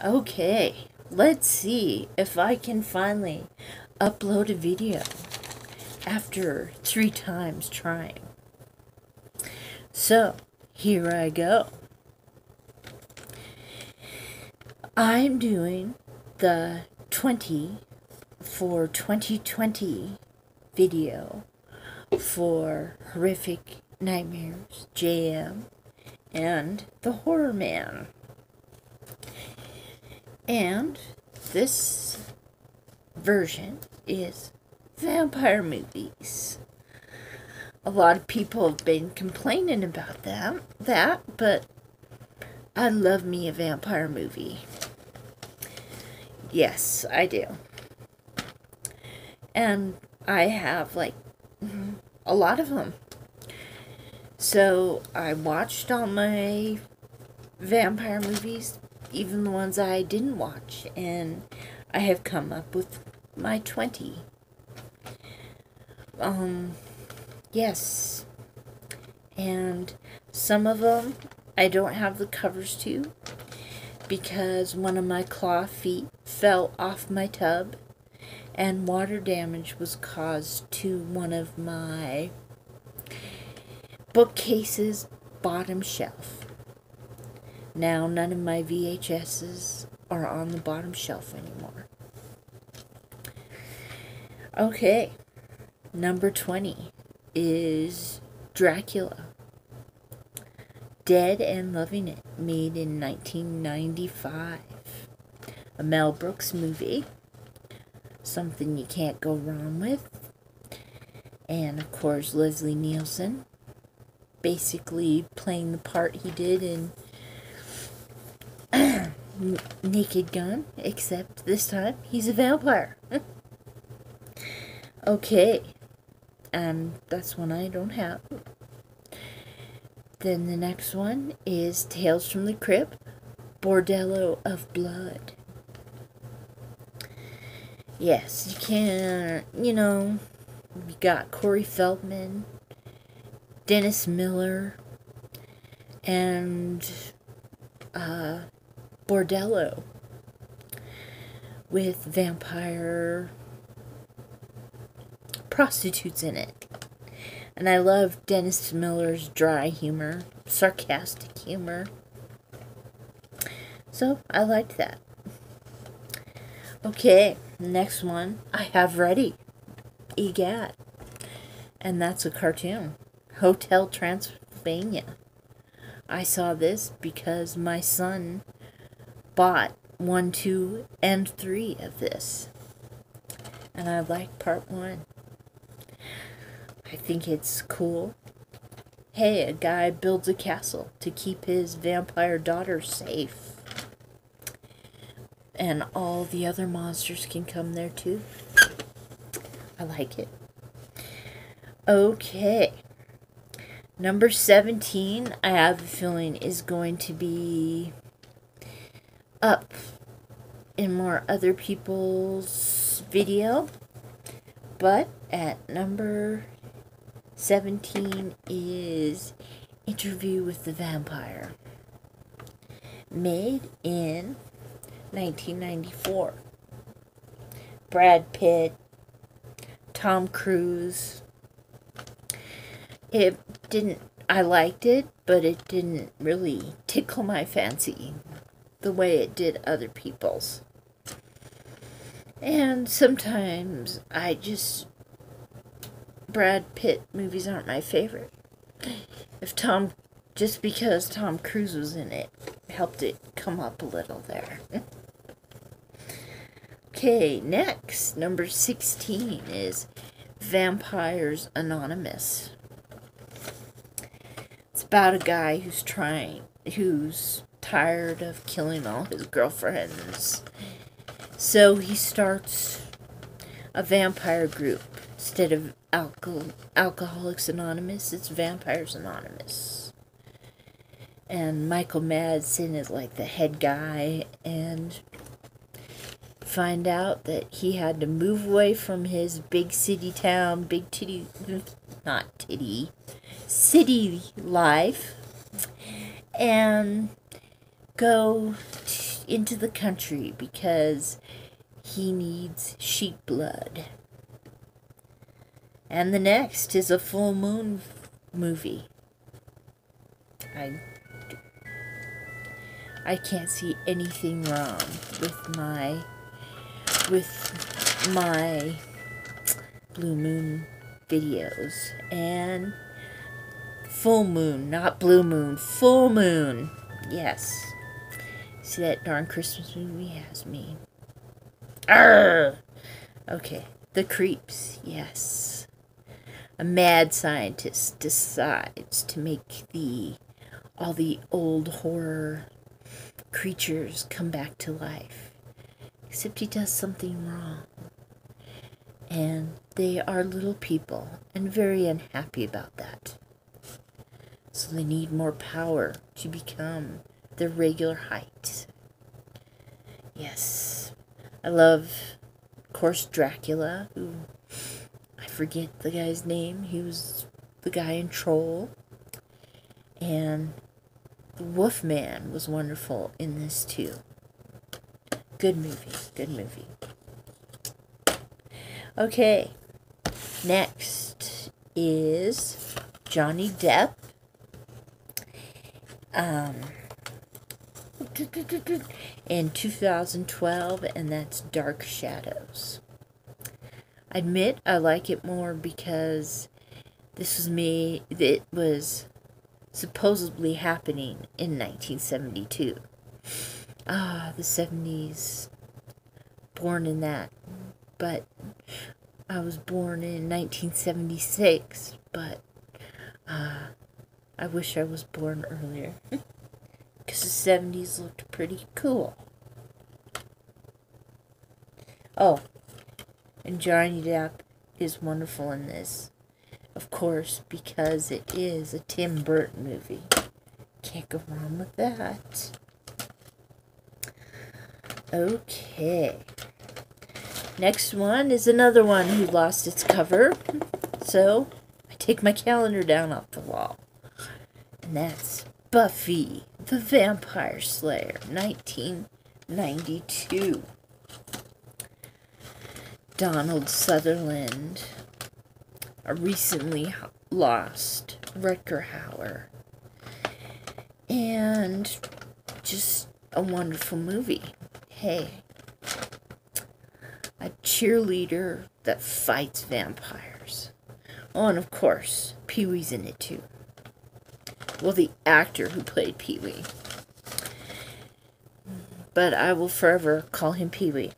Okay, let's see if I can finally upload a video after 3 times trying. So, here I go. I'm doing the 20 for 2020 video for Horrific Nightmares, JM, and The Horror Man. And this version is vampire movies. A lot of people have been complaining about that, but I love me a vampire movie. Yes, I do. And I have, like, a lot of them. So, I watched all my vampire movies, even the ones I didn't watch, and I have come up with my 20. Yes. And some of them I don't have the covers to, because one of my claw feet fell off my tub and water damage was caused to one of my bookcase's bottom shelf. Now none of my VHSs are on the bottom shelf anymore. Okay, number 20 is Dracula, Dead and Loving It, made in 1995. A Mel Brooks movie, something you can't go wrong with. And of course Leslie Nielsen, basically playing the part he did in Naked Gun, except this time he's a vampire. Okay, that's one I don't have. Then the next one is Tales from the Crypt, Bordello of Blood. Yes, you can't, you got Corey Feldman, Dennis Miller, and Bordello with vampire prostitutes in it. And I love Dennis Miller's dry humor, sarcastic humor. So, I liked that. Okay, next one I have ready. Egad. And that's a cartoon. Hotel Transylvania. I saw this because my son bought 1, 2, and 3 of this. And I like part 1. I think it's cool. Hey, a guy builds a castle to keep his vampire daughter safe. And all the other monsters can come there too. I like it. Okay. Number 17, I have a feeling, is going to be up in more other people's video. But at number 17 is Interview with the Vampire, made in 1994. Brad Pitt, Tom Cruise. I liked it, but it didn't really tickle my fancy the way it did other people's. And sometimes Brad Pitt movies aren't my favorite. Just because Tom Cruise was in it, helped it come up a little there. Okay, next, number 16 is Vampires Anonymous. It's about a guy who's tired of killing all his girlfriends. So he starts a vampire group. Instead of Alcoholics Anonymous, it's Vampires Anonymous. And Michael Madsen is like the head guy, and find out that he had to move away from his big city life, and go into the country because he needs sheep blood. And the next is a full moon movie. I can't see anything wrong with my blue moon videos. And full moon, not blue moon, full moon. Yes. See, that darn Christmas movie has me. Arrgh! Okay, The Creeps, yes. A mad scientist decides to make all the old horror creatures come back to life. Except he does something wrong. And they are little people and very unhappy about that. So they need more power to become their regular height. Yes. I love, of course, Dracula, who I forget the guy's name. He was the guy in Troll. And the Wolfman was wonderful in this too. Good movie. Good movie. Okay. Next is Johnny Depp. In 2012, and that's Dark Shadows. I admit I like it more because it was supposedly happening in 1972. The 70s. Born in that. But I was born in 1976, but I wish I was born earlier. Because the 70s looked pretty cool. Oh, and Johnny Depp is wonderful in this. Of course, because it is a Tim Burton movie. Can't go wrong with that. Okay. Next one is another one who lost its cover. So, I take my calendar down off the wall. And that's Buffy the Vampire Slayer, 1992. Donald Sutherland, a recently lost Rutger Hauer, and just a wonderful movie. Hey, a cheerleader that fights vampires. Oh, and of course, Pee-wee's in it too. Well, the actor who played Pee-wee. But I will forever call him Pee-wee.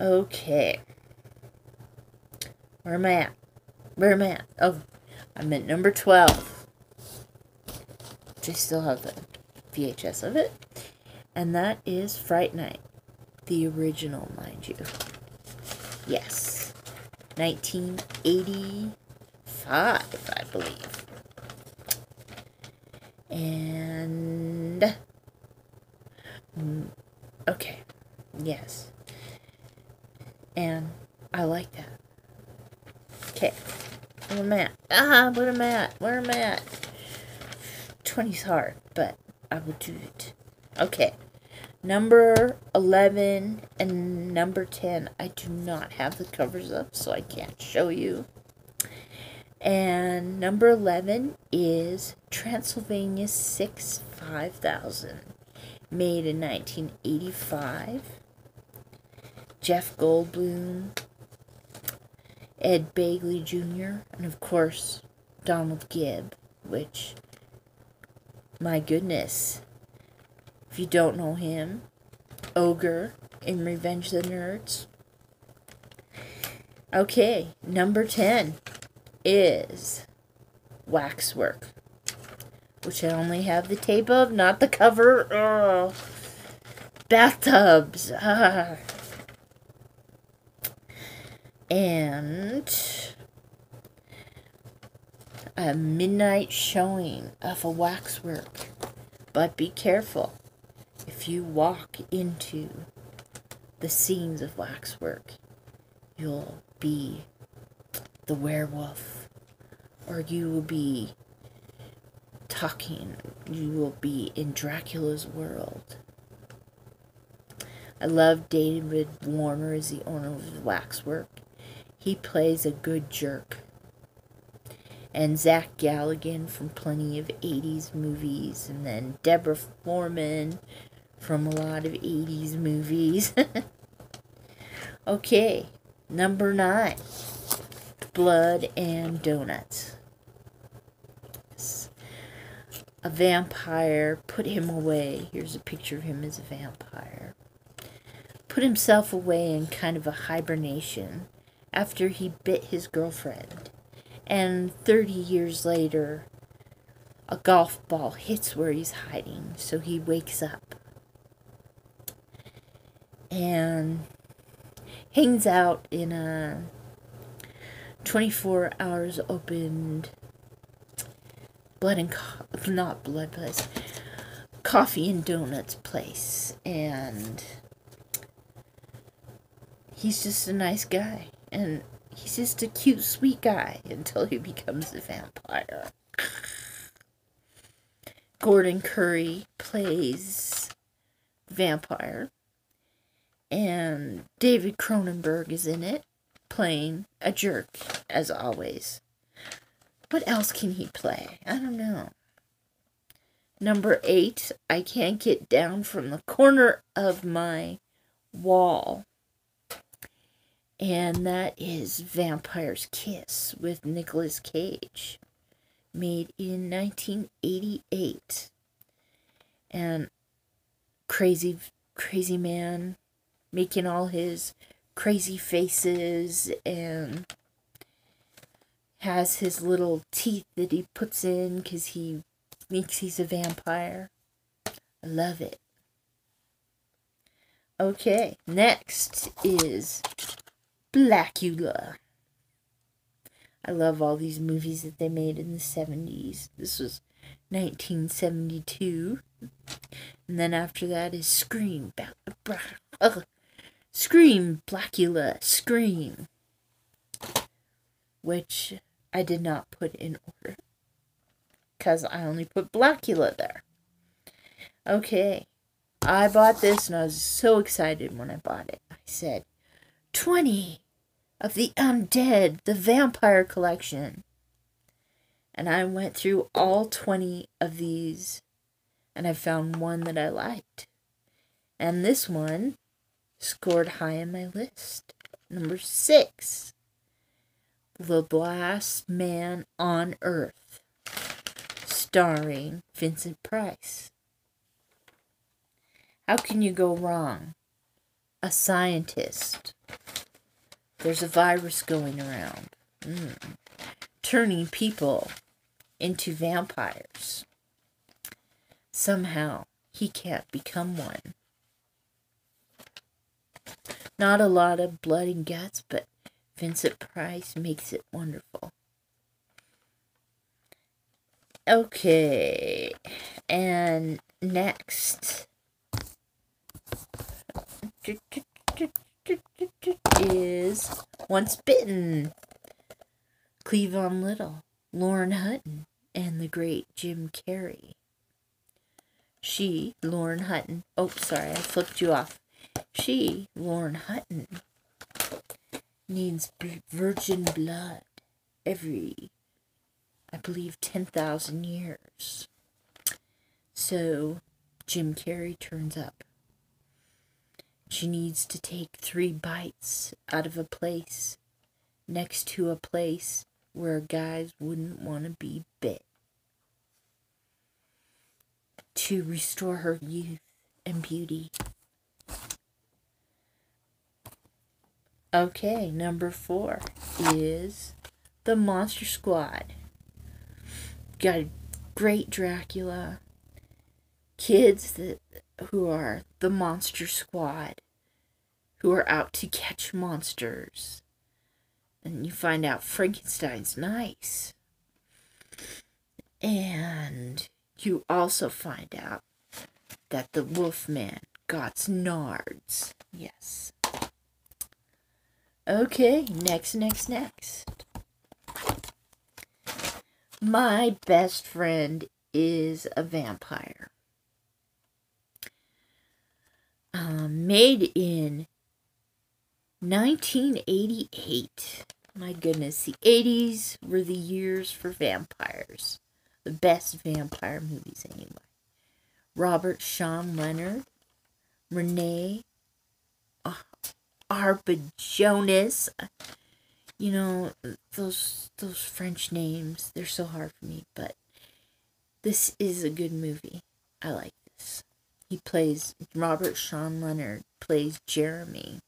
Okay. Where am I at? Where am I at? Oh, I'm at number 12. Which I still have the VHS of it. And that is Fright Night. The original, mind you. Yes. 1985, I believe. And okay, yes, and I like that. Okay, where am I at? Where am I at? Where am I at? 20's hard, but I will do it. Okay, number 11 and number 10. I do not have the covers up, so I can't show you. And number 11 is Transylvania 6-5000, made in 1985. Jeff Goldblum, Ed Begley Jr., and of course, Donald Gibb, which, my goodness, if you don't know him, Ogre in Revenge of the Nerds. Okay, number 10. Is Waxwork, which I only have the tape of, not the cover. Oh, bathtubs. And a midnight showing of a waxwork. But be careful. If you walk into the scenes of waxwork, you'll be the werewolf, or you will be talking you will be in Dracula's world. I love David Warner as the owner of Waxwork. He plays a good jerk. And Zach Galligan from plenty of 80s movies. And then Deborah Foreman from a lot of 80s movies. Okay, number 9. Blood and Donuts. A vampire put him away. Here's a picture of him as a vampire. Put himself away in kind of a hibernation after he bit his girlfriend. And 30 years later, a golf ball hits where he's hiding, so he wakes up. And hangs out in a 24 hours opened coffee and donuts place. And he's just a nice guy. And he's just a cute, sweet guy until he becomes a vampire. Gordon Curry plays vampire. And David Cronenberg is in it, playing a jerk, as always. What else can he play? I don't know. Number 8, I can't get down from the corner of my wall. And that is Vampire's Kiss with Nicolas Cage, made in 1988. And crazy man making all his crazy faces and has his little teeth that he puts in because he thinks he's a vampire. I love it. Okay, next is Blackula. I love all these movies that they made in the 70s. This was 1972. And then after that is Scream. Scream, Blackula, Scream. Which I did not put in order, because I only put Blackula there. Okay, I bought this and I was so excited when I bought it. I said, 20 of the Undead, the Vampire Collection. And I went through all 20 of these and I found one that I liked. And this one scored high on my list. Number 6. The Last Man on Earth, starring Vincent Price. How can you go wrong? A scientist. There's a virus going around, turning people into vampires. Somehow, he can't become one. Not a lot of blood and guts, but Vincent Price makes it wonderful. Okay, and next is Once Bitten. Cleavon Little, Lauren Hutton, and the great Jim Carrey. Lauren Hutton, I flipped you off. Lauren Hutton, needs virgin blood every, I believe, 10,000 years. So Jim Carrey turns up. She needs to take 3 bites out of a place next to a place where guys wouldn't want to be bit to restore her youth and beauty. Okay, number 4 is The Monster Squad. Got a great Dracula. Kids who are the Monster Squad, who are out to catch monsters. And you find out Frankenstein's nice. And you also find out that the Wolfman got nards. Yes. Okay, next. My best friend is a vampire. Made in 1988. My goodness, the 80s were the years for vampires. The best vampire movies, anyway. Robert Sean Leonard, Renee Arpajonis. You know, those French names, they're so hard for me, but this is a good movie. I like this. Robert Sean Leonard plays Jeremy,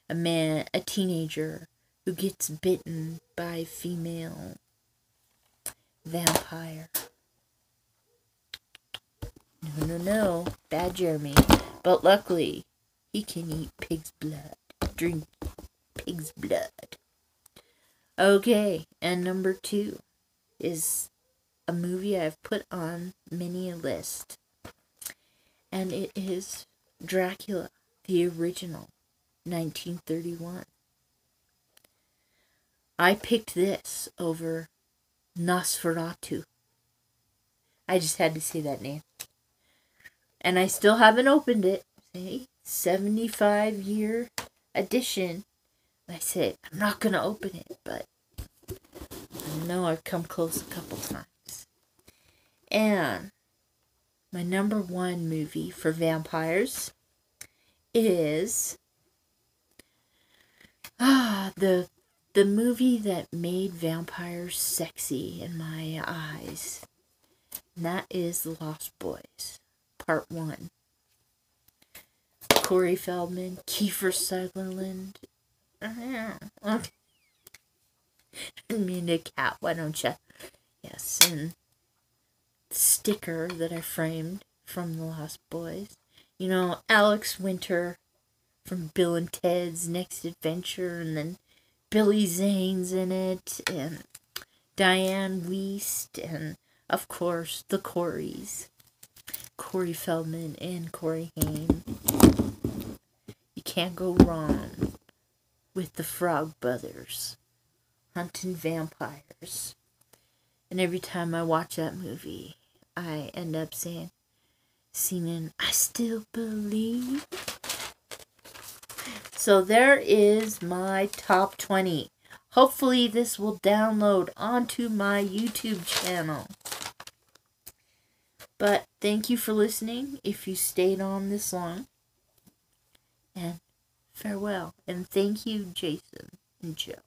a teenager who gets bitten by a female vampire. No, bad Jeremy. But luckily, he can eat pig's blood, drink pig's blood. Okay, and number 2 is a movie I've put on many a list. And it is Dracula, the original, 1931. I picked this over Nosferatu. I just had to say that name. And I still haven't opened it. See? 75-year edition. I said, I'm not going to open it, but I know I've come close a couple times. And my number 1 movie for vampires is the movie that made vampires sexy in my eyes. And that is The Lost Boys, Part 1. Corey Feldman, Kiefer Sutherland. I mean a cat, why don't you? Yes, and sticker that I framed from The Lost Boys. You know, Alex Winter from Bill and Ted's Next Adventure, and then Billy Zane's in it, and Diane Wiest, and of course the Coreys, Corey Feldman and Corey Haim. You can't go wrong with the Frog Brothers hunting vampires. And every time I watch that movie, I end up singing, I Still Believe. So there is my top 20. Hopefully this will download onto my YouTube channel. But thank you for listening if you stayed on this long. And farewell. And thank you, Jason and Joe.